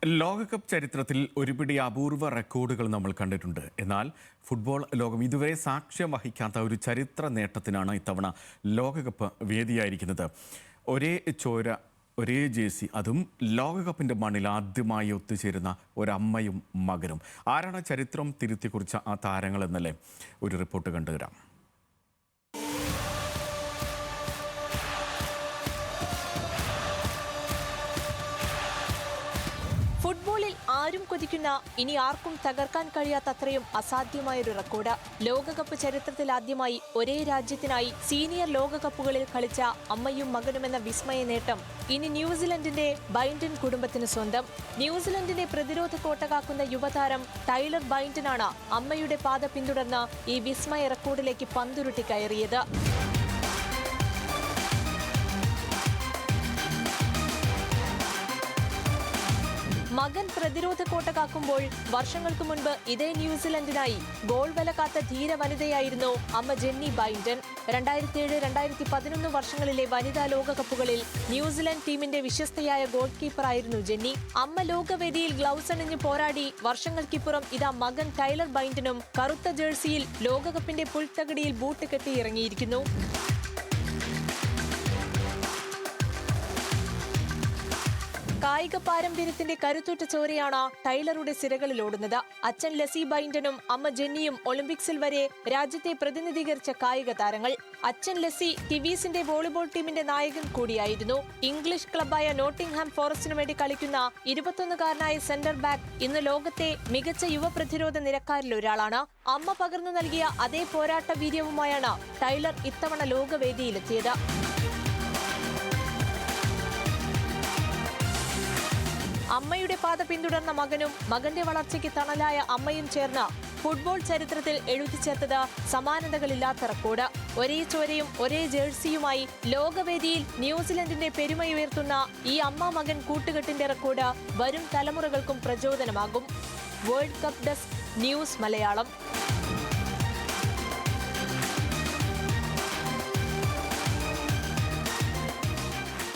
ലോകകപ്പ് ചരിത്രത്തിൽ ഒരുപിടി അപൂർവ റെക്കോർഡുകൾ നമ്മൾ കണ്ടിട്ടുണ്ട്. എന്നാൽ ഫുട്ബോൾ ലോകം ഇതുവരെ സാക്ഷ്യം വഹിക്കാത്ത ഒരു ചരിത്ര നേട്ടത്തിനാണ് ഇത്തവണ ലോകകപ്പ് വേദിയായിരിക്കുന്നത്. ഒരേ ചോര, ഒരേ ജേഴ്സി, അതും ലോകകപ്പിൻ്റെ മണ്ണിൽ ആദ്യമായി ഒത്തുചേരുന്ന ഒരമ്മയും മകനും. ആരാണ് ചരിത്രം തിരുത്തിക്കുറിച്ച ആ താരങ്ങൾ എന്നല്ലേ ഒരു റിപ്പോർട്ട് കണ്ടുവരാം. ഫുട്ബോളിൽ ആരും കൊതിക്കുന്ന, ഇനി ആർക്കും തകർക്കാൻ കഴിയാത്തത്രയും അസാധ്യമായൊരു റെക്കോർഡ്. ലോകകപ്പ് ചരിത്രത്തിൽ ആദ്യമായി ഒരേ രാജ്യത്തിനായി സീനിയർ ലോകകപ്പുകളിൽ കളിച്ച അമ്മയും മകനും എന്ന വിസ്മയ നേട്ടം ഇനി ന്യൂസിലൻഡിന്റെ ബൈൻഡൻ കുടുംബത്തിന് സ്വന്തം. ന്യൂസിലൻഡിന്റെ പ്രതിരോധ കോട്ട കാക്കുന്ന യുവതാരം ടൈലർ ബൈൻഡനാണ് അമ്മയുടെ പാത പിന്തുടർന്ന് ഈ വിസ്മയ റെക്കോർഡിലേക്ക് പന്തുരുട്ടി കയറിയത്. മകൻ പ്രതിരോധ കോട്ട കാക്കുമ്പോൾ വർഷങ്ങൾക്ക് മുൻപ് ഇതേ ന്യൂസിലൻഡിനായി ഗോൾ വല കാത്ത ധീര വനിതയായിരുന്നു അമ്മ ജെന്നി ബൈൻഡൻ. 2007-2011 വർഷങ്ങളിലെ വനിതാ ലോകകപ്പുകളിൽ ന്യൂസിലൻഡ് ടീമിന്റെ വിശ്വസ്തയായ ഗോൾ കീപ്പറായിരുന്നു ജെന്നി. അമ്മ ലോകവേദിയിൽ ഗ്ലൗസ് അണിഞ്ഞ് പോരാടി വർഷങ്ങൾക്കിപ്പുറം ഇതാ മകൻ ടൈലർ ബൈൻഡനും കറുത്ത ജേഴ്സിയിൽ ലോകകപ്പിന്റെ പുൽത്തകടിയിൽ ബൂട്ട് കെട്ടി ഇറങ്ങിയിരിക്കുന്നു. കായിക പാരമ്പര്യത്തിന്റെ കരുത്തുറ്റ ചോരയാണ് ടൈലറുടെ സിരകളിൽ ഓടുന്നത്. അച്ഛൻ ലെസി ബൈൻഡനും അമ്മ ജെന്നിയും ഒളിമ്പിക്സിൽ വരെ രാജ്യത്തെ പ്രതിനിധീകരിച്ച കായിക താരങ്ങൾ. അച്ഛൻ ലെസി കിവീസിന്റെ വോളിബോൾ ടീമിന്റെ നായകൻ കൂടിയായിരുന്നു. ഇംഗ്ലീഷ് ക്ലബായ നോട്ടിംഗ്ഹാം ഫോറസ്റ്റിനു വേണ്ടി കളിക്കുന്ന 21-കാരനായ സെന്റർ ബാക്ക് ഇന്ന് ലോകത്തെ മികച്ച യുവ പ്രതിരോധ നിരക്കാരിൽ ഒരാളാണ്. അമ്മ പകർന്നു നൽകിയ അതേ പോരാട്ട വീര്യവുമായാണ് ടൈലർ ഇത്തവണ ലോകവേദിയിലെത്തിയത്. അമ്മയുടെ പാത പിന്തുടർന്ന മകനും മകന്റെ വളർച്ചയ്ക്ക് തണലായ അമ്മയും ചേർന്ന് ഫുട്ബോൾ ചരിത്രത്തിൽ എഴുതിച്ചേർത്തത് സമാനതകളില്ലാത്ത റെക്കോർഡ്. ഒരേ ചോരയും ഒരേ ജേഴ്സിയുമായി ലോകവേദിയിൽ ന്യൂസിലൻഡിന്റെ പെരുമയുയർത്തുന്ന ഈ അമ്മ മകൻ കൂട്ടുകെട്ടിന്റെ റെക്കോർഡ് വരും തലമുറകൾക്കും പ്രചോദനമാകും. World cup desk, news Malayalam.